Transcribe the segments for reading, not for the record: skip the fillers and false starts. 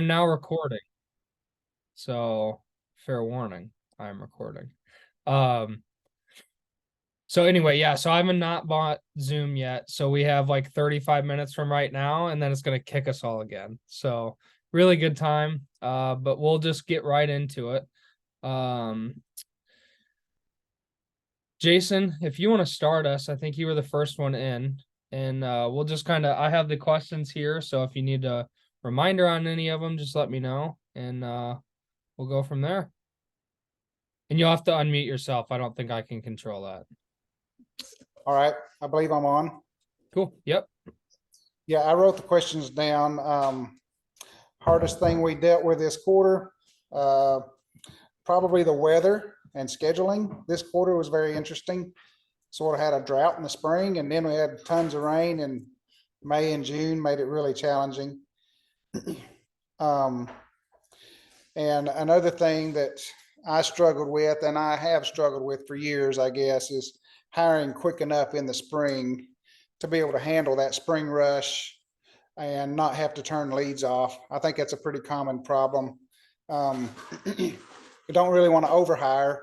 now recording. So fair warning, I'm recording. Um, so anyway, yeah, so I haven't not bought Zoom yet. So we have like 35 minutes from right now, and then it's gonna kick us all again. So really good time. But we'll just get right into it. Um, Jason, if you want to start us, I think you were the first one in, and we'll just kind of I have the questions here, so if you need a reminder on any of them, just let me know, and we'll go from there. And you'll have to unmute yourself. I don't think I can control that. All right, I believe I'm on. Cool. Yep. Yeah, I wrote the questions down. Hardest thing we dealt with this quarter, probably the weather and scheduling. This quarter was very interesting. Sort of had a drought in the spring, and then we had tons of rain in May and June, made it really challenging. And another thing that I struggled with, and I have struggled with for years, I guess, is hiring quick enough in the spring to be able to handle that spring rush and not have to turn leads off. I think that's a pretty common problem. We don't really want to overhire,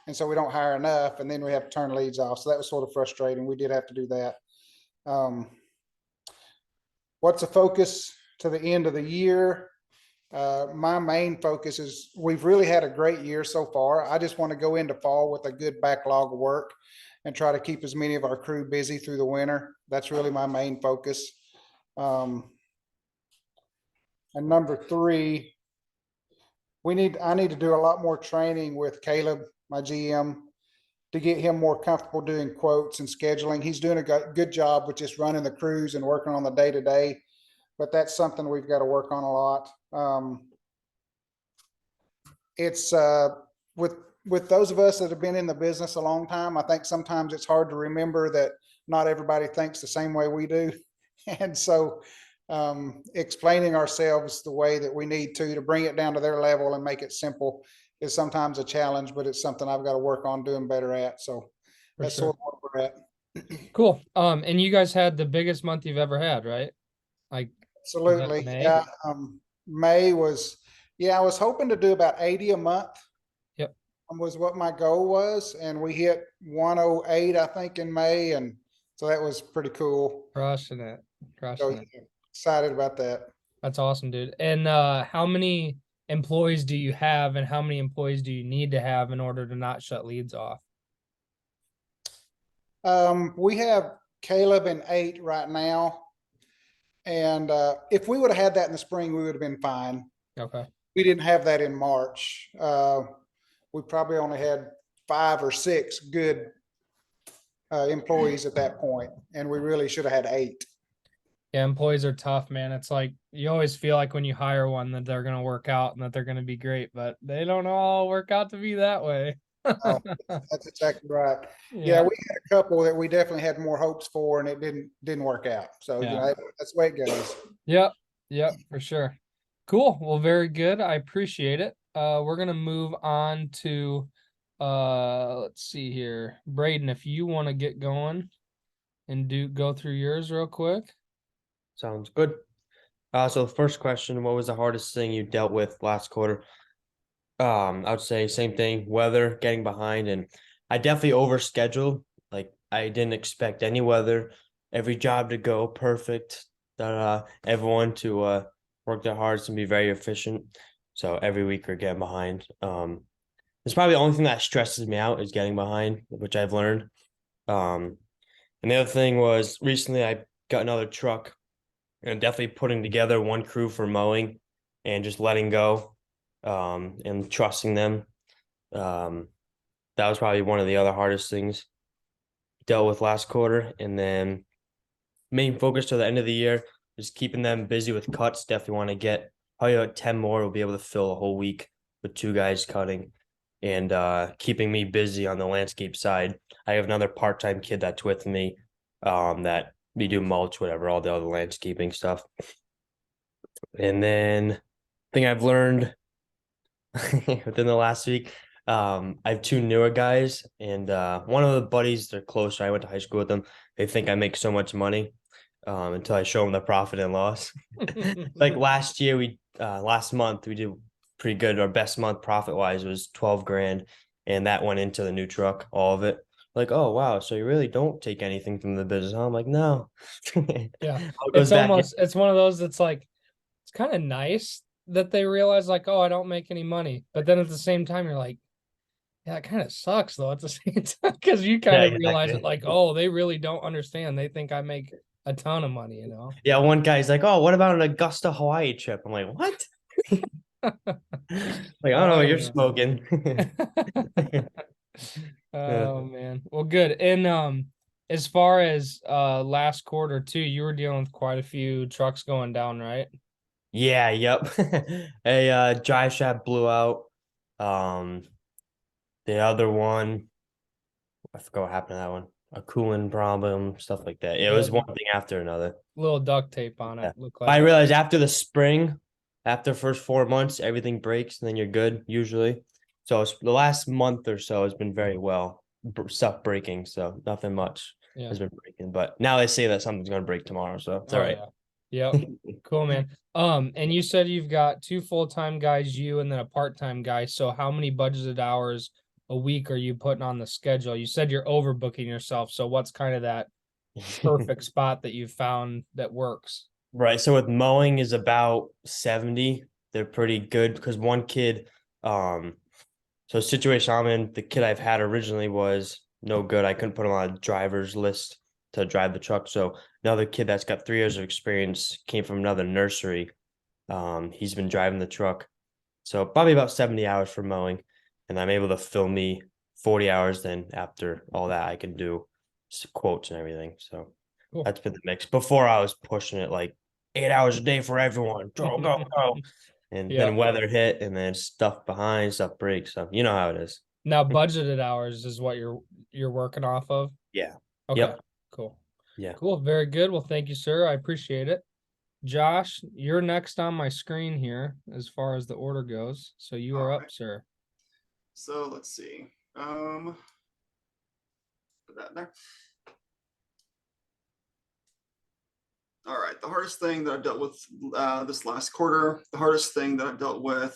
and so we don't hire enough, and then we have to turn leads off. So that was sort of frustrating. We did have to do that. What's the focus to the end of the year? My main focus is we've really had a great year so far. I just want to go into fall with a good backlog of work and try to keep as many of our crew busy through the winter. That's really my main focus. And number three, I need to do a lot more training with Caleb, my GM, to get him more comfortable doing quotes and scheduling. He's doing a good job with just running the crews and working on the day to day, but that's something we've got to work on a lot. It's with those of us that have been in the business a long time, I think sometimes it's hard to remember that not everybody thinks the same way we do. And so explaining ourselves the way that we need to bring it down to their level and make it simple is sometimes a challenge, but it's something I've got to work on doing better at. So that's sort of where we're at. Cool. And you guys had the biggest month you've ever had, right? Like Absolutely. May? Yeah. May was, I was hoping to do about 80 a month. Yep. Was what my goal was. And we hit 108, I think, in May. And so that was pretty cool. Crushing it. So excited about that. That's awesome, dude. And how many employees do you have, and how many employees do you need to have in order to not shut leads off? We have Caleb and 8 right now. And if we would have had that in the spring, we would have been fine. Okay. We didn't have that in March. We probably only had 5 or 6 good employees at that point, and we really should have had 8. Yeah, employees are tough, man. It's like you always feel like when you hire one that they're gonna work out and that they're gonna be great, but they don't all work out to be that way. Oh, that's exactly right. Yeah, we had a couple that we definitely had more hopes for, and it didn't work out. So that's the way it goes. Yep, for sure. Cool. Well, very good. I appreciate it. We're gonna move on to let's see here. Braden, if you want to get going and go through yours real quick. Sounds good. So the first question, what was the hardest thing you dealt with last quarter? I would say same thing, weather, getting behind, and I definitely overscheduled. Like I didn't expect any weather, every job to go perfect, everyone to work their hardest and be very efficient. So every week we're getting behind. It's probably the only thing that stresses me out is getting behind, which I've learned. And the other thing was recently I got another truck and definitely putting together one crew for mowing and just letting go and trusting them. That was probably one of the other hardest things dealt with last quarter. And then main focus to the end of the year is keeping them busy with cuts. Definitely want to get probably about 10 more. We'll be able to fill a whole week with 2 guys cutting and keeping me busy on the landscape side. I have another part-time kid that's with me that we do mulch, whatever, all the other landscaping stuff. And then thing I've learned within the last week, I have 2 newer guys, and one of the buddies, they're closer. I went to high school with them. They think I make so much money. until I show them the profit and loss. Like last year, last month we did pretty good. Our best month profit wise was 12 grand, and that went into the new truck, all of it. Like, oh wow, so you really don't take anything from the business, huh? I'm like, no. Yeah. All goes It's back in. almost, it's one of those that's like, it's kind of nice that they realize like, oh, I don't make any money. But then at the same time, you're like, yeah, it kind of sucks though at the same time because you kind Yeah, of realize it exactly. like, oh, they really don't understand. They think I make a ton of money, you know? Yeah, one guy's like, oh, what about an Augusta, Hawaii trip? I'm like, what? Like, I don't know what you're Oh, smoking. Yeah. oh man. Well, good. And as far as last quarter too, you were dealing with quite a few trucks going down, right? Yeah, yep. A drive shaft blew out. Um, the other one, I forgot what happened to that one. A coolant problem, stuff like that. It was Yeah, one thing after another. little duct tape on Yeah. it, look But I like. realized after the spring, after the first 4 months, everything breaks and then you're good usually. So the last month or so has been very well, stuff breaking. So nothing much Yeah. has been breaking. But now they say that something's gonna break tomorrow, so it's all Oh right. yeah. Yep. Cool, man. And you said you've got two full-time guys, you and then a part-time guy. So how many budgeted hours a week are you putting on the schedule? You said you're overbooking yourself. So what's kind of that perfect spot that you've found that works? Right. So with mowing is about 70. They're pretty good because one kid, um, so the situation I'm in, the kid I've had originally was no good. I couldn't put him on a driver's list to drive the truck. So another kid that's got 3 years of experience came from another nursery. He's been driving the truck. So probably about 70 hours for mowing. And I'm able to fill me 40 hours. Then after all that, I can do quotes and everything. So Cool. that's been the mix. Before I was pushing it like 8 hours a day for everyone. Go, go, go. And Yeah. then weather hit and then stuff behind, stuff breaks. So you know how it is. Now budgeted hours is what you're working off of. Yeah. Okay. Yep. Cool. Yeah. Cool. Very good. Well, thank you, sir. I appreciate it. Josh, you're next on my screen here as far as the order goes. So you are up, Alright. sir. So let's see. Put that there. All right. The hardest thing that I've dealt with this last quarter, the hardest thing that I've dealt with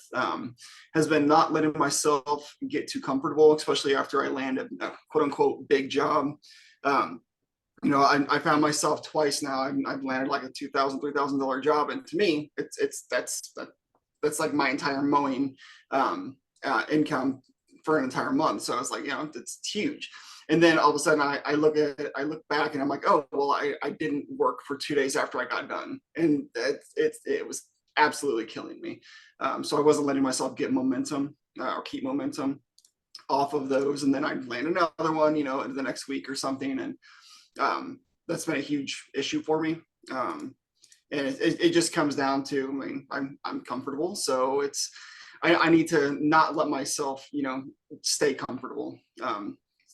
has been not letting myself get too comfortable, especially after I landed a quote unquote big job. You know, I found myself twice now. I've landed like a $2,000, $3,000 job, and to me, that's like my entire mowing income for an entire month. So I was like, you know, it's huge. And then all of a sudden I look look back and I'm like, oh, well, I didn't work for 2 days after I got done. And it was absolutely killing me. So I wasn't letting myself get momentum or keep momentum off of those. And then I'd land another one, you know, the next week or something. And that's been a huge issue for me. And it just comes down to, I mean, I'm comfortable. So I need to not let myself, you know, stay comfortable.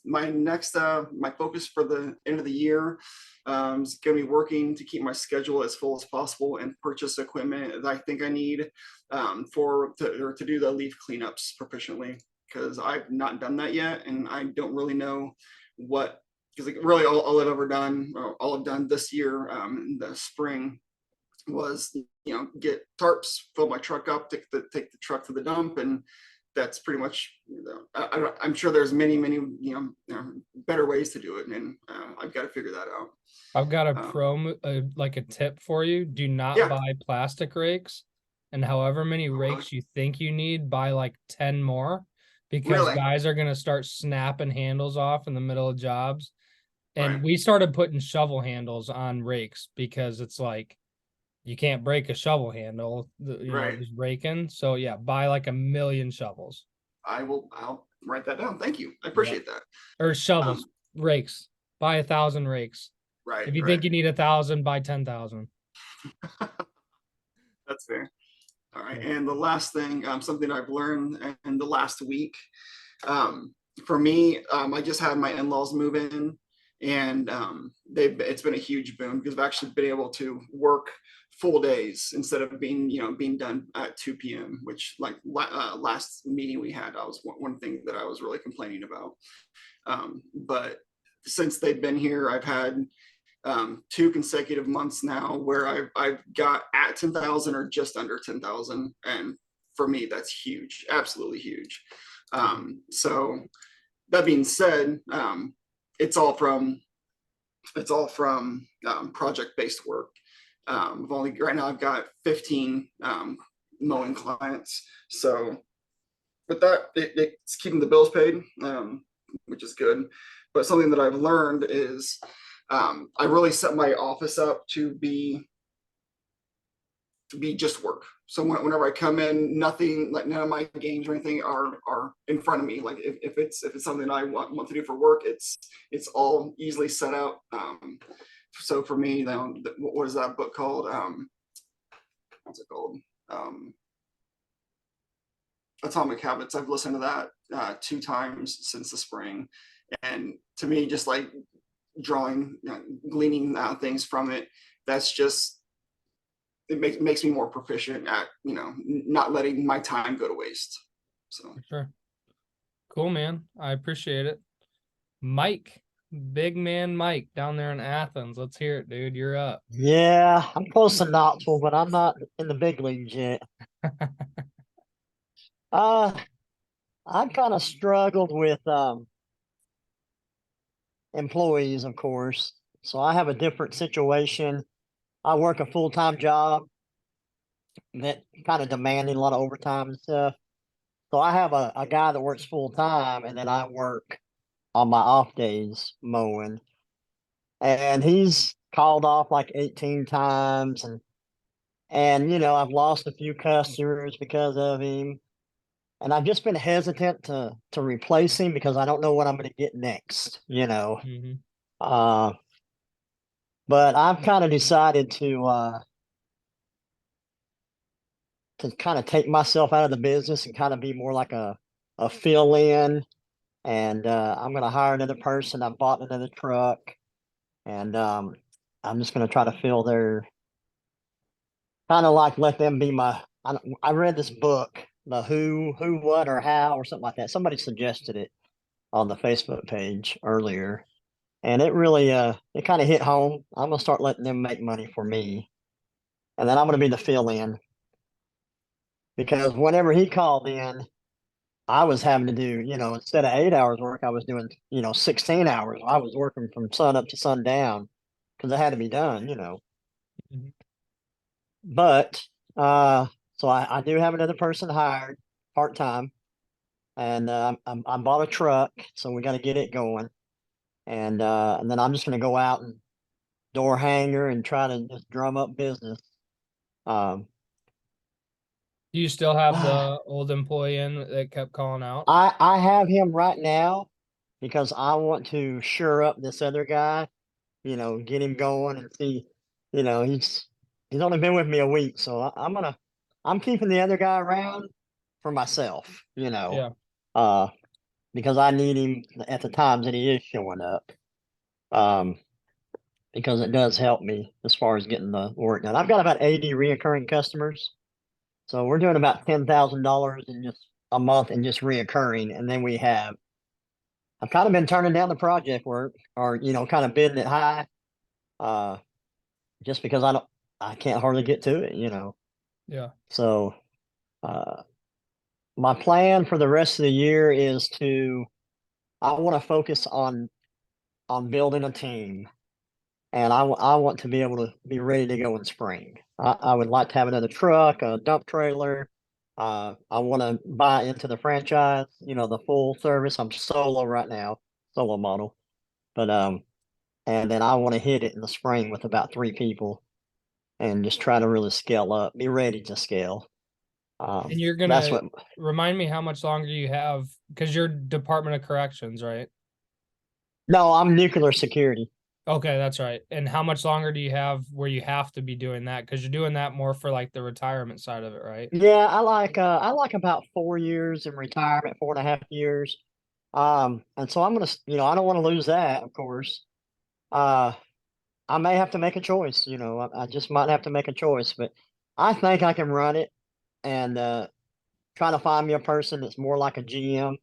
My next, my focus for the end of the year is going to be working to keep my schedule as full as possible and purchase equipment that I think I need to do the leaf cleanups proficiently, because I've not done that yet. And I don't really know what, because really all I've ever done, or all I've done this year in the spring was, you know, get tarps, fill my truck up, take the truck to the dump, and that's pretty much, you know, I'm sure there's many, you know, better ways to do it, and I've got to figure that out. I've got like a tip for you. Do not Yeah. buy plastic rakes, and however many really? rakes you think you need, buy like 10 more, because Really? guys are gonna start snapping handles off in the middle of jobs. And Right. we started putting shovel handles on rakes because it's like you can't break a shovel handle, you know, Right. just raking. So yeah, buy like a million shovels I'll write that down. Thank you. I Yeah. appreciate that. or shovels, rakes. Buy 1,000 rakes. Right. If you right. think you need 1,000, buy 10,000. That's fair. All right. Yeah. And the last thing, something I've learned in the last week, for me, I just had my in-laws move in, and it's been a huge boon because I've actually been able to work full days instead of being done at 2 p.m., which like last meeting we had, I was one thing that I was really complaining about. But since they've been here, I've had 2 consecutive months now where I've got at 10,000 or just under 10,000, and for me that's huge, absolutely huge. So that being said, it's all from project-based work. Right now I've got 15 mowing clients, so with that, it's keeping the bills paid, which is good. But something that I've learned is I really set my office up to be just work. So whenever I come in, nothing, like none of my games or anything are in front of me. Like if it's something I want to do for work, it's all easily set out. So for me, what is that book called? What's it called? Atomic Habits. I've listened to that 2 times since the spring, and to me, just like drawing, gleaning things from it, that's just, it makes me more proficient at not letting my time go to waste. So For sure. Cool, man. I appreciate it. Mike, big man Mike down there in Athens. Let's hear it, dude. You're up. Yeah, I'm close to Knoxville, but I'm not in the big leagues yet. I kind of struggled with employees, of course. So I have a different situation. I work a full-time job that kind of demanding a lot of overtime and stuff. So I have a guy that works full-time, and then I work on my off days mowing. And he's called off like 18 times, and I've lost a few customers because of him. And I've just been hesitant to replace him because I don't know what I'm going to get next, Mm-hmm. But I've kind of decided to kind of take myself out of the business and kind of be more like a fill in. And I'm going to hire another person. I bought another truck, and I'm just going to try to fill their, kind of like let them be my. I read this book, the who, what, or how, or something like that. Somebody suggested it on the Facebook page earlier, and it really it kind of hit home. I'm gonna start letting them make money for me, and then I'm gonna be the fill in, because whenever he called in, I was having to do, instead of 8 hours work, I was doing 16 hours. I was working from sun up to sundown because it had to be done. Mhm. But so I do have another person hired part time, and I bought a truck, so we got to get it going, and then I'm just gonna go out and door hanger and try to just drum up business. Um, Do you still have the old employee in that kept calling out? I have him right now because I want to sure up this other guy, get him going and see, he's only been with me a week, so I'm keeping the other guy around for myself, Yeah. uh, because I need him at the times that he is showing up. Because it does help me as far as getting the work done. I've got about 80 reoccurring customers. So we're doing about $10,000 in just a month in just reoccurring. And then I've kind of been turning down the project work, or, kind of bidding it high, just because I can't hardly get to it. Yeah. So, my plan for the rest of the year is I want to focus on building a team. And I want to be able to be ready to go in spring. I would like to have another truck, a dump trailer. I want to buy into the franchise, the full service. I'm solo right now, solo model. But and then I want to hit it in the spring with about 3 people and just try to really scale up, be ready to scale. And you're That's gonna what. remind me how much longer you have, because you're Department of Corrections, right? No, I'm nuclear security. Okay, that's right. And how much longer do you have where you have to be doing that? Because you're doing that more for like the retirement side of it, right? Yeah, I like about 4 years in retirement, 4.5 years. And so I'm gonna, I don't want to lose that, of course. Uh, I may have to make a choice. I just might have to make a choice, but I think I can run it, and try to find me a person that's more like a GM.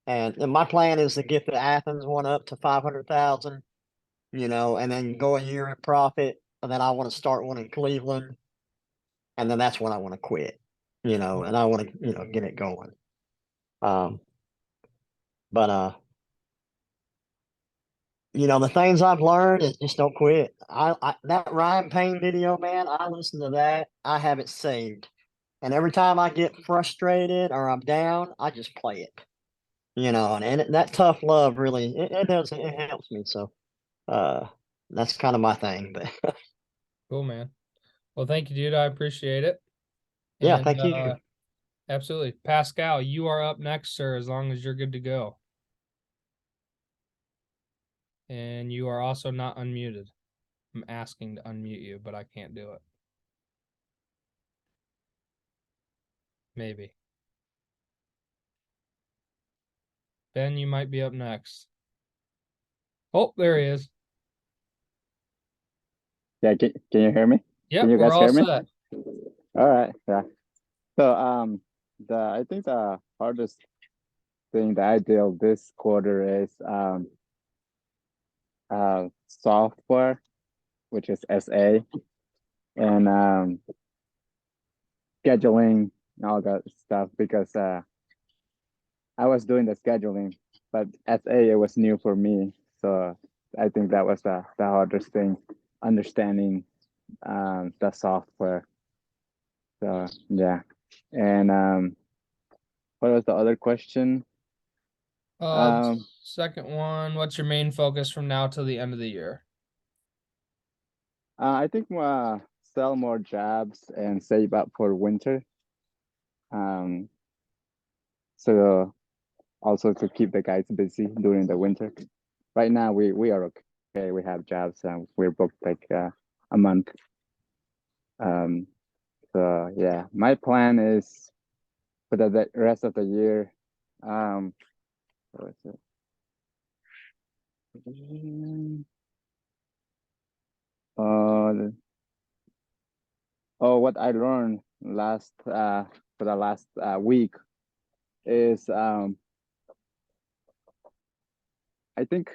And my plan is to get the Athens one up to 500,000, and then go a year in profit, and then I want to start one in Cleveland, and then that's when I want to quit, and I want to, get it going. Um, but the things I've learned is just don't quit. I that Ryan Payne video, man, I listen to that. I have it saved. And every time I get frustrated or I'm down, I just play it. That tough love really it does it helps me. So that's kind of my thing. But Cool, man. Well, thank you, dude. I appreciate it. yeah, And thank you. absolutely. Pascal, you are up next, sir, as long as you're good to go. And you are also not unmuted. I'm asking to unmute you, but I can't do it. Maybe. Ben, you might be up next. Oh, there he is. Yeah, can you hear me? Yep, Can you we're guys all hear me? set. All right, yeah. So I think the hardest thing that I deal this quarter is software, which is SA, and scheduling and all that stuff because I was doing the scheduling, but SA it was new for me, so I think that was the hardest thing, understanding the software. So yeah, and what was the other question? The Um, second one, what's your main focus from now till the end of the year? I think sell more jobs and save up for winter. Um, so also to keep the guys busy during the winter. Right now we are okay. We have jobs and we're booked like a month. Um, so yeah, my plan is for the rest of the year. What was it? Uh, oh, what I learned last for the last week is I think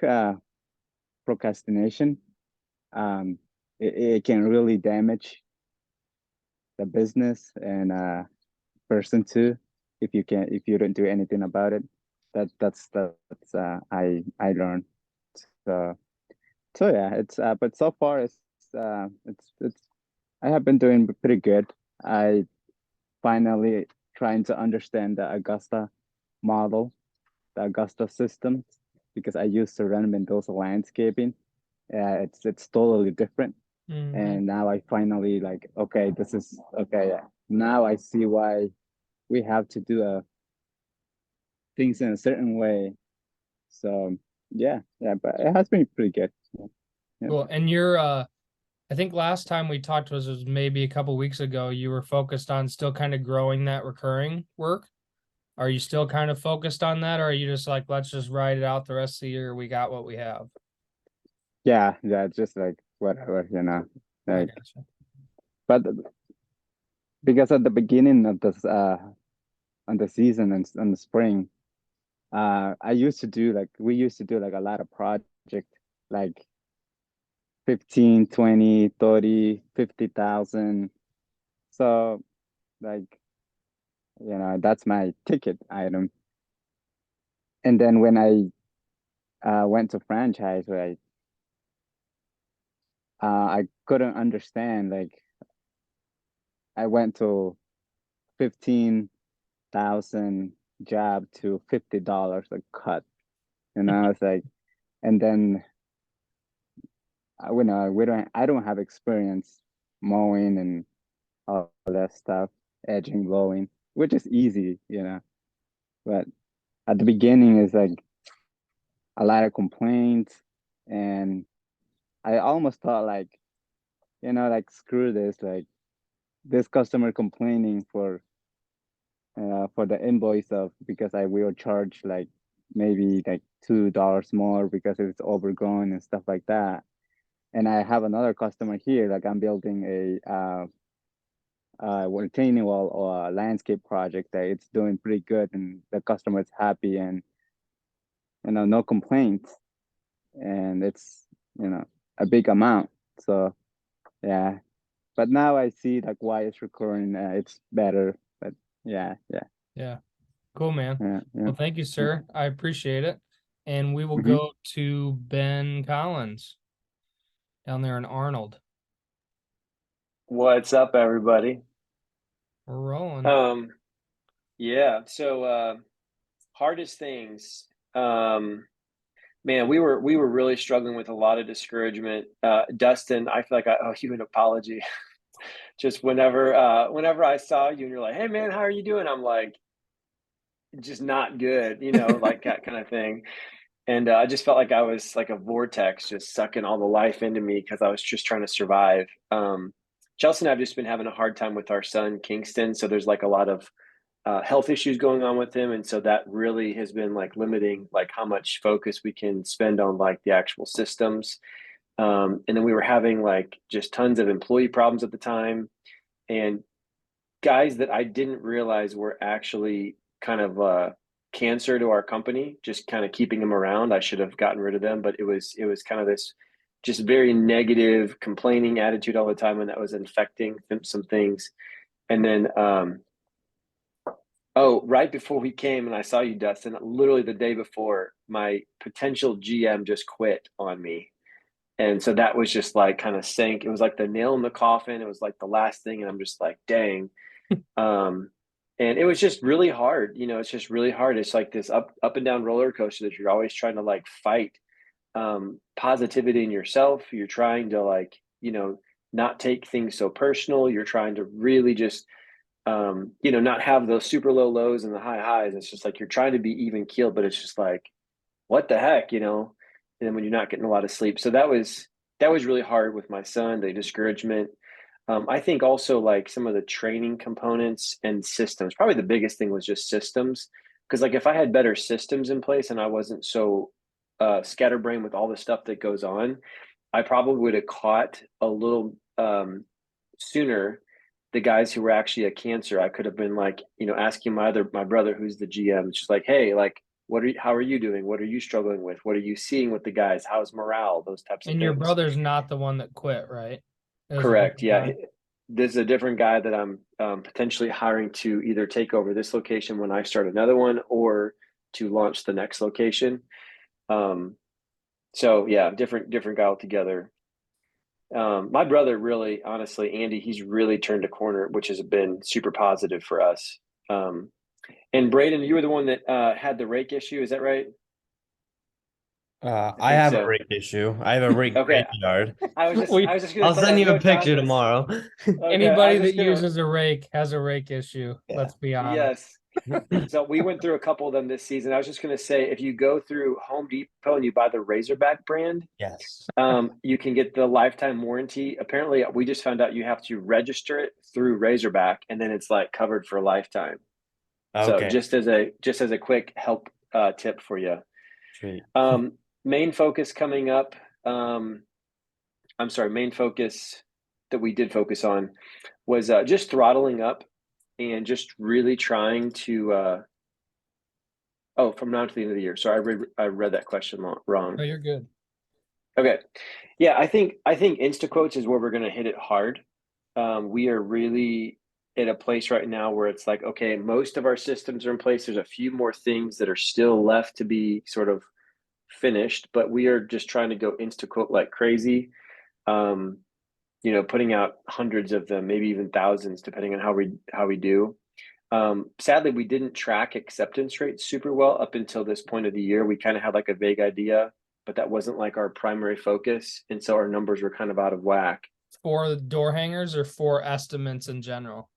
procrastination it can really damage the business and person too if you don't do anything about it. That's I learned. So so yeah, it's but so far it's I have been doing pretty good. I finally trying to understand the Augusta model, the Augusta system, because I used to run Mendoza landscaping. It's totally different. And now I finally like, okay, this is okay. Now I see why we have to do things in a certain way. So yeah, but it has been pretty good. Yeah. Cool. And you're I think last time we talked was maybe a couple weeks ago, you were focused on still kind of growing that recurring work. Are you still kind of focused on that, or are you just like, let's just ride it out the rest of the year? We got what we have. Yeah, just like whatever, I like, gotcha. but because at the beginning of this on the season and in the spring, I used to do like we used to do like a lot of project like 15, 20, 30, 50,000. So like, that's my ticket item. And then when I went to franchise, right, I couldn't understand. Like I went to 15,000 job to $50 a cut. It's like, and then I don't have experience mowing and all that stuff, edging, blowing, which is easy, but at the beginning is like a lot of complaints, and I almost thought like, like screw this, like this customer complaining for the invoice of because I will charge like maybe like $2 more because it's overgrown and stuff like that. And I have another customer here, like I'm building a retaining wall or a landscape project that it's doing pretty good and the customer is happy and no complaints. And it's a big amount. So yeah, but now I see like why it's recurring. It's better. But yeah, Yeah. Cool, man. yeah. Well, thank you, sir. I appreciate it. And we will Mhm. go to Ben Collins down there in Arnold. What's up, everybody? We're rolling. Yeah, so hardest things. Man, we were really struggling with a lot of discouragement. Dustin, I feel like I owe you an apology. Just whenever I saw you and you're like, "Hey man, how are you doing?" I'm like, just not good, like that kind of thing. And I just felt like I was like a vortex, just sucking all the life into me because I was just trying to survive. Chelsea and I've just been having a hard time with our son Kingston, so there's like a lot of health issues going on with him, and so that really has been like limiting like how much focus we can spend on like the actual systems. And then we were having like just tons of employee problems at the time, and guys that I didn't realize were actually kind of cancer to our company, just kind of keeping them around. I should have gotten rid of them, but it was kind of this just very negative, complaining attitude all the time, and that was infecting some things. And then, oh, right before we came and I saw you, Dustin, literally the day before, my potential GM just quit on me. And so that was just like kind of sank. It was like the nail in the coffin. It was like the last thing. And I'm just like, dang. Um, and it was just really hard. It's just really hard. It's like this up and down roller coaster that you're always trying to like fight positivity in yourself. You're trying to like, not take things so personal. You're trying to really just, not have those super low lows and the high highs. It's just like you're trying to be even keeled, but it's just like, what the heck. And then when you're not getting a lot of sleep. So that was really hard with my son, the discouragement. I think also like some of the training components and systems, probably the biggest thing was just systems. Because like if I had better systems in place and I wasn't so scatterbrained with all the stuff that goes on, I probably would have caught a little sooner the guys who were actually a cancer. I could have been like, asking my brother who's the GM, just like, hey, like how are you doing? What are you struggling with? What are you seeing with the guys? How's morale? Those types of And your things. brother's not the one that quit, right? It was a Correct. different Yeah. guy. This is a different guy that I'm potentially hiring to either take over this location when I start another one or to launch the next location. So yeah, different guy altogether. My brother really, honestly, Andy, he's really turned a corner, which has been super positive for us. And Braden, you were the one that had the rake issue, is that right? I think have a so. rake issue. I have a rake Okay. graveyard. I was just We- gonna I'll say I send you know a John picture does. tomorrow. Okay, I Anybody was that just gonna, uses a rake has a rake issue. Yeah. Let's be honest. yes. So we went through a couple of them this season. I was just gonna say, if you go through Home Depot and you buy the Razorback brand, Yes. you can get the lifetime warranty. Apparently, we just found out you have to register it through Razorback, and then it's like covered for lifetime. So Okay. just as a quick help tip for you. Sweet. Main focus coming up. Main focus that we did focus on was just throttling up and just really trying to. From now to the end of the year. Sorry, I read that question wrong. Oh, you're good. Okay, yeah, I think Instaquotes is where we're going to hit it hard. We are really at a place right now where it's like, okay, most of our systems are in place. There's a few more things that are still left to be sort of finished, but we are just trying to go Instaquote like crazy. Putting out hundreds of them, maybe even thousands, depending on how we do. Sadly, we didn't track acceptance rates super well up until this point of the year. We kind of had like a vague idea, but that wasn't like our primary focus, and so our numbers were kind of out of whack. For the door hangers or for estimates in general?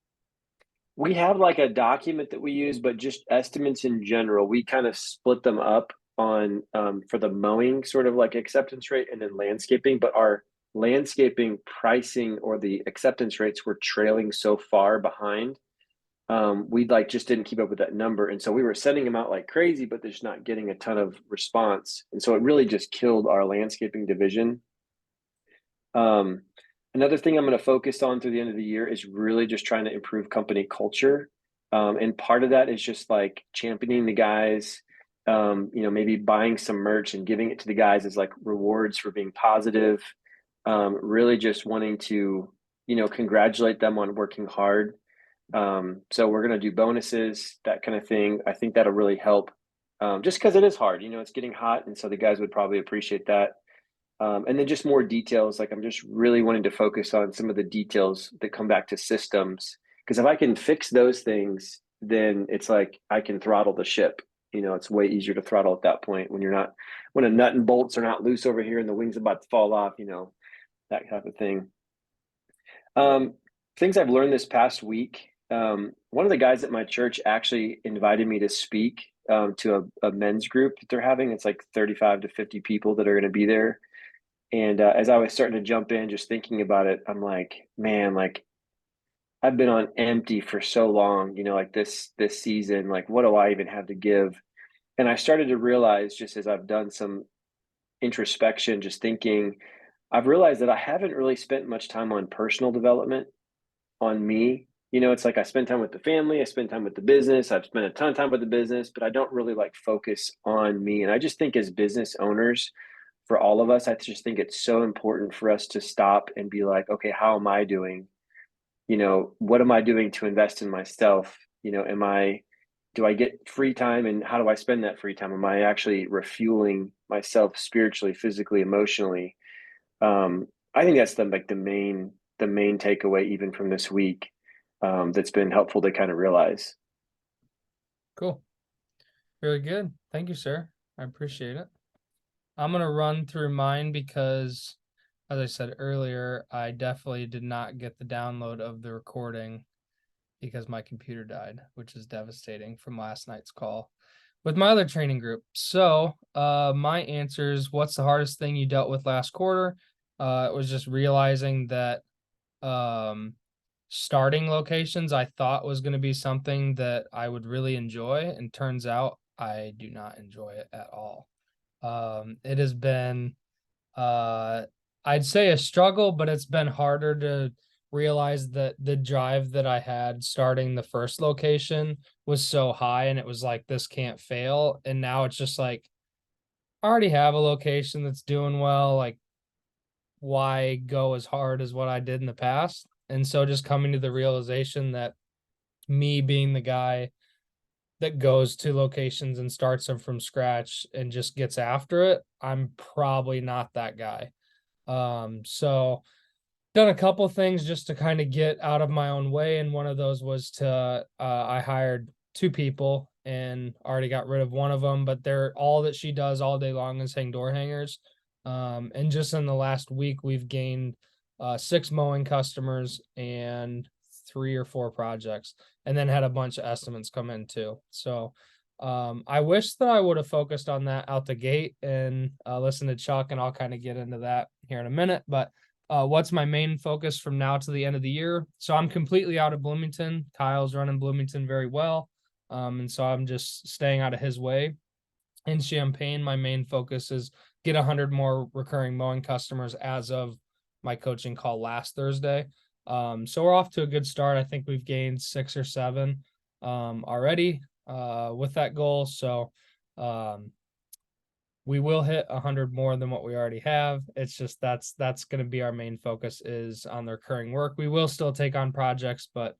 We have like a document that we use, but just estimates in general, we kind of split them up on for the mowing sort of like acceptance rate and then landscaping, but our landscaping pricing or the acceptance rates were trailing so far behind. We like just didn't keep up with that number, and so we were sending them out like crazy, but they're just not getting a ton of response, and so it really just killed our landscaping division. Another thing I'm going to focus on through the end of the year is really just trying to improve company culture. And part of that is just like championing the guys, maybe buying some merch and giving it to the guys as like rewards for being positive. Really just wanting to, congratulate them on working hard. So we're going to do bonuses, that kind of thing. I think that'll really help. Just because it is hard, it's getting hot. And so the guys would probably appreciate that. And then just more details. Like I'm just really wanting to focus on some of the details that come back to systems. Because if I can fix those things, then it's like I can throttle the ship. It's way easier to throttle at that point when a nut and bolts are not loose over here and the wing's about to fall off, that type of thing. Things I've learned this past week. One of the guys at my church actually invited me to speak to a men's group that they're having. It's like 35 to 50 people that are going to be there. And as I was starting to jump in, just thinking about it, I'm like, man, like I've been on empty for so long, like this season, like what do I even have to give? And I started to realize, just as I've done some introspection, just thinking, I've realized that I haven't really spent much time on personal development on me. It's like I spend time with the family, I spend time with the business, I've spent a ton of time with the business, but I don't really like focus on me. And I just think as business owners, for all of us, I just think it's so important for us to stop and be like, okay, how am I doing? What am I doing to invest in myself? Do I get free time, and how do I spend that free time? Am I actually refueling myself spiritually, physically, emotionally? I think that's the main takeaway even from this week, that's been helpful to kind of realize. Cool. Very good. Thank you, sir. I appreciate it. I'm going to run through mine because, as I said earlier, I definitely did not get the download of the recording because my computer died, which is devastating from last night's call with my other training group. So my answer is, what's the hardest thing you dealt with last quarter? It was just realizing that starting locations I thought was going to be something that I would really enjoy, and turns out I do not enjoy it at all. It has been I'd say a struggle, but it's been harder to realize that the drive that I had starting the first location was so high, and it was like, this can't fail. And now it's just like, I already have a location that's doing well. Like, why go as hard as what I did in the past? And so just coming to the realization that me being the guy that goes to locations and starts them from scratch and just gets after it, I'm probably not that guy. So done a couple things just to kind of get out of my own way. And one of those was to, I hired 2 people and already got rid of one of them, but they're all that she does all day long is hang door hangers. And just in the last week, we've gained 6 mowing customers and 3 or 4 projects, and then had a bunch of estimates come in too. So I wish that I would have focused on that out the gate and listen to Chuck, and I'll kind of get into that here in a minute. But what's my main focus from now to the end of the year? So I'm completely out of Bloomington. Kyle's running Bloomington very well. And so I'm just staying out of his way. In Champaign, my main focus is get 100 more recurring mowing customers as of my coaching call last Thursday. So we're off to a good start. I think we've gained 6 or 7 already with that goal. So we will hit 100 more than what we already have. It's just that's going to be our main focus, is on the recurring work. We will still take on projects, but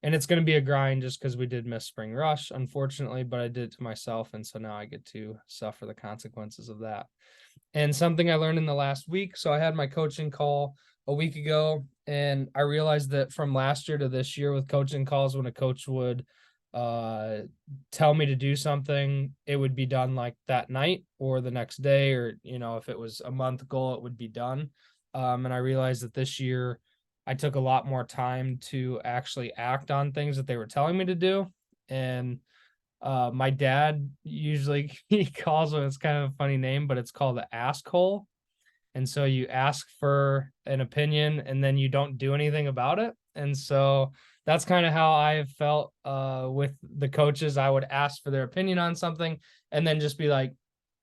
and it's going to be a grind just because we did miss spring rush, unfortunately, but I did it to myself. And so now I get to suffer the consequences of that. And something I learned in the last week. So I had my coaching call a week ago, and I realized that from last year to this year with coaching calls, when a coach would tell me to do something, it would be done like that night or the next day, or, if it was a month goal, it would be done. And I realized that this year I took a lot more time to actually act on things that they were telling me to do. And my dad usually, he calls it, it's kind of a funny name, but it's called the ask hole. And so you ask for an opinion and then you don't do anything about it. And so that's kind of how I felt with the coaches. I would ask for their opinion on something and then just be like,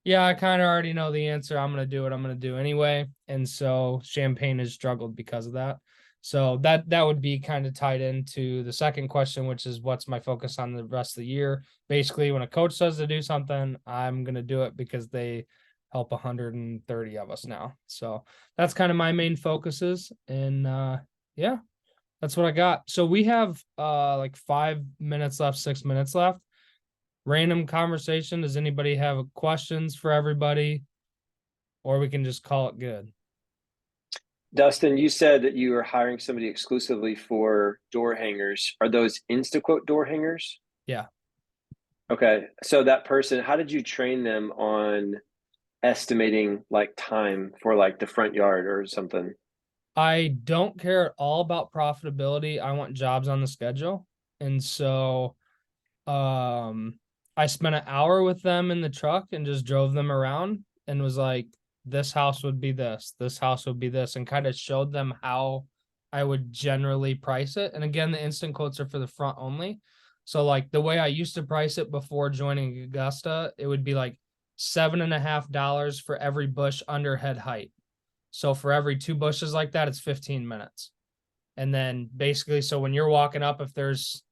yeah, I kind of already know the answer. I'm going to do what I'm going to do anyway. And so Champaign has struggled because of that. So that would be kind of tied into the second question, which is what's my focus on the rest of the year. Basically, when a coach says to do something, I'm gonna do it because they help 130 of us now. So that's kind of my main focuses. And yeah, that's what I got. So we have like 5 minutes left, 6 minutes left. Random conversation. Does anybody have questions for everybody? Or we can just call it good. Dustin, you said that you are hiring somebody exclusively for door hangers. Are those InstaQuote door hangers? Yeah. Okay. So that person, how did you train them on estimating like time for like the front yard or something? I don't care at all about profitability. I want jobs on the schedule. And so I spent an hour with them in the truck and just drove them around and was like, this house would be this house would be this, and kind of showed them how I would generally price it. And again, the instant quotes are for the front only. So like the way I used to price it before joining Augusta, it would be like $7.50 for every bush under head height. So for every 2 bushes like that, it's 15 minutes. And then basically, so when you're walking up, if there's,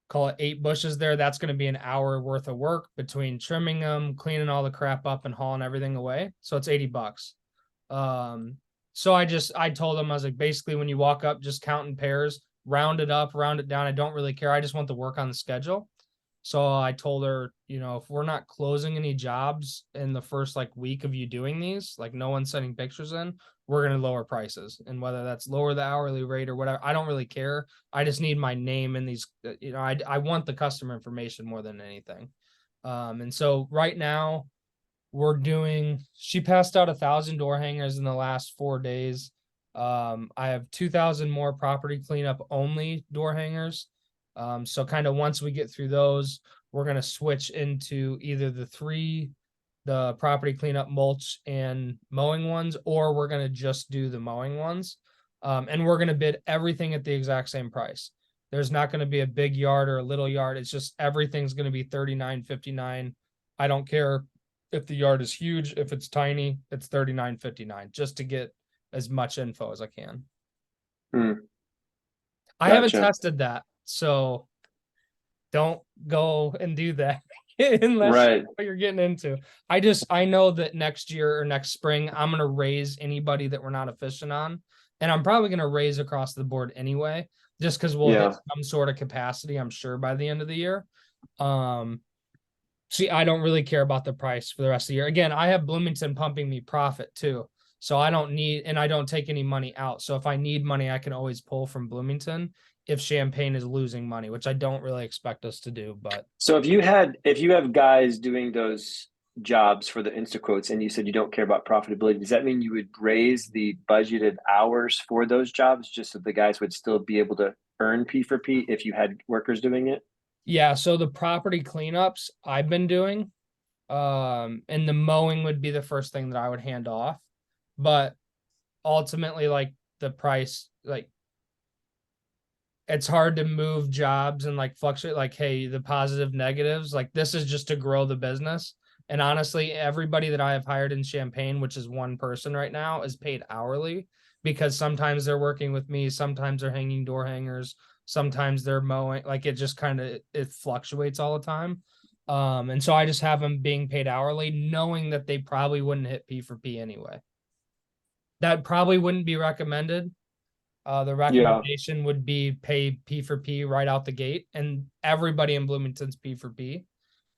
call it 8 bushes there, that's going to be an hour worth of work between trimming them, cleaning all the crap up, and hauling everything away. So it's $80. So I told them, I was like, basically when you walk up, just count in pairs, round it up, round it down. I don't really care. I just want the work on the schedule. So I told her, if we're not closing any jobs in the first like week of you doing these, like no one's sending pictures in, we're going to lower prices. And whether that's lower the hourly rate or whatever, I don't really care. I just need my name in these, I want the customer information more than anything. And so right now she passed out 1,000 door hangers in the last 4 days. I have 2,000 more property cleanup only door hangers. So kind of once we get through those, we're going to switch into either the property cleanup, mulch, and mowing ones, or we're going to just do the mowing ones. And we're going to bid everything at the exact same price. There's not going to be a big yard or a little yard. It's just everything's going to be $39.59. I don't care if the yard is huge, if it's tiny, it's $39.59, just to get as much info as I can. I haven't Gotcha. tested that, so don't go and do that unless Right. you know what you're getting into. I know that next year or next spring, I'm going to raise anybody that we're not efficient on. And I'm probably going to raise across the board anyway, just because we'll hit some sort of capacity, I'm sure, by the end of the year. See, I don't really care about the price for the rest of the year. Again, I have Bloomington pumping me profit too. So I don't take any money out. So if I need money, I can always pull from Bloomington if Champaign is losing money, which I don't really expect us to do. But so if you have guys doing those jobs for the InstaQuotes and you said you don't care about profitability, does that mean you would raise the budgeted hours for those jobs just so the guys would still be able to earn P for P if you had workers doing it? Yeah, so the property cleanups I've been doing, and the mowing would be the first thing that I would hand off. But ultimately, like the price, like it's hard to move jobs and like fluctuate, like, hey, the positive negatives, like this is just to grow the business. And honestly, everybody that I have hired in Champaign, which is one person right now, is paid hourly because sometimes they're working with me, sometimes they're hanging door hangers, sometimes they're mowing, like it just kind of it fluctuates all the time. And so I just have them being paid hourly, knowing that they probably wouldn't hit P for P anyway. That probably wouldn't be recommended. The recommendation would be pay P for P right out the gate, and everybody in Bloomington's P for P.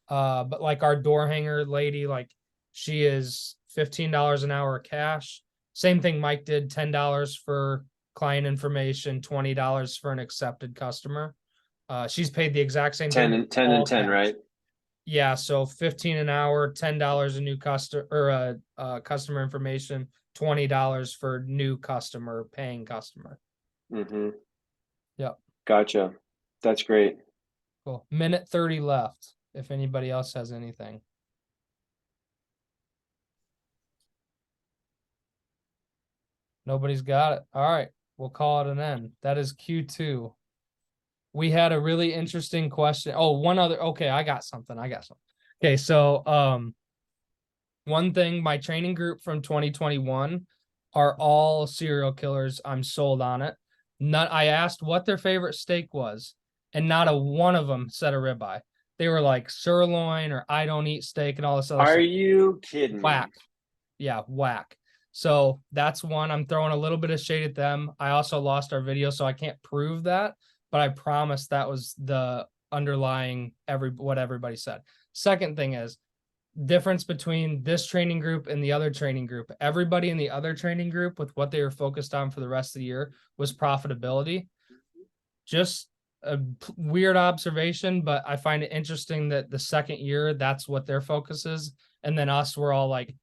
But like our door hanger lady, like she is $15 an hour cash. Same thing Mike did, $10 for client information, $20 for an accepted customer. She's paid the exact same 10 thing. and 10 and 10, right? Yeah, so 15 an hour, $10 a new customer or customer information, $20 for new customer, paying customer. Mm-hmm. Yep. Gotcha. That's great. Cool. Minute 30 left. If anybody else has anything. Nobody's got it. All right. We'll call it an end. That is Q2. We had a really interesting question. Oh, one other. Okay, I got something. Okay, so one thing, my training group from 2021 are all serial killers. I'm sold on it. I asked what their favorite steak was, and not a one of them said a ribeye. They were like sirloin or I don't eat steak and all this other Are stuff. you kidding me? Whack. Yeah, whack. So that's one. I'm throwing a little bit of shade at them. I also lost our video, so I can't prove that, but I promise that was the underlying what everybody said. Second thing is difference between this training group and the other training group. Everybody in the other training group with what they were focused on for the rest of the year was profitability. Just a weird observation, but I find it interesting that the second year, that's what their focus is. And then us, we're all like,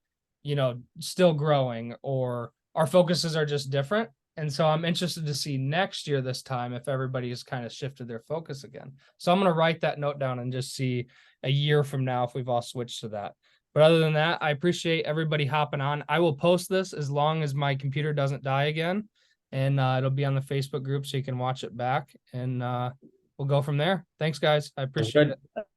you know, still growing, or our focuses are just different. And so I'm interested to see next year this time if everybody has kind of shifted their focus again. So I'm going to write that note down and just see a year from now if we've all switched to that. But other than that, I appreciate everybody hopping on. I will post this as long as my computer doesn't die again. And it'll be on the Facebook group so you can watch it back. And we'll go from there. Thanks, guys. I appreciate good. it.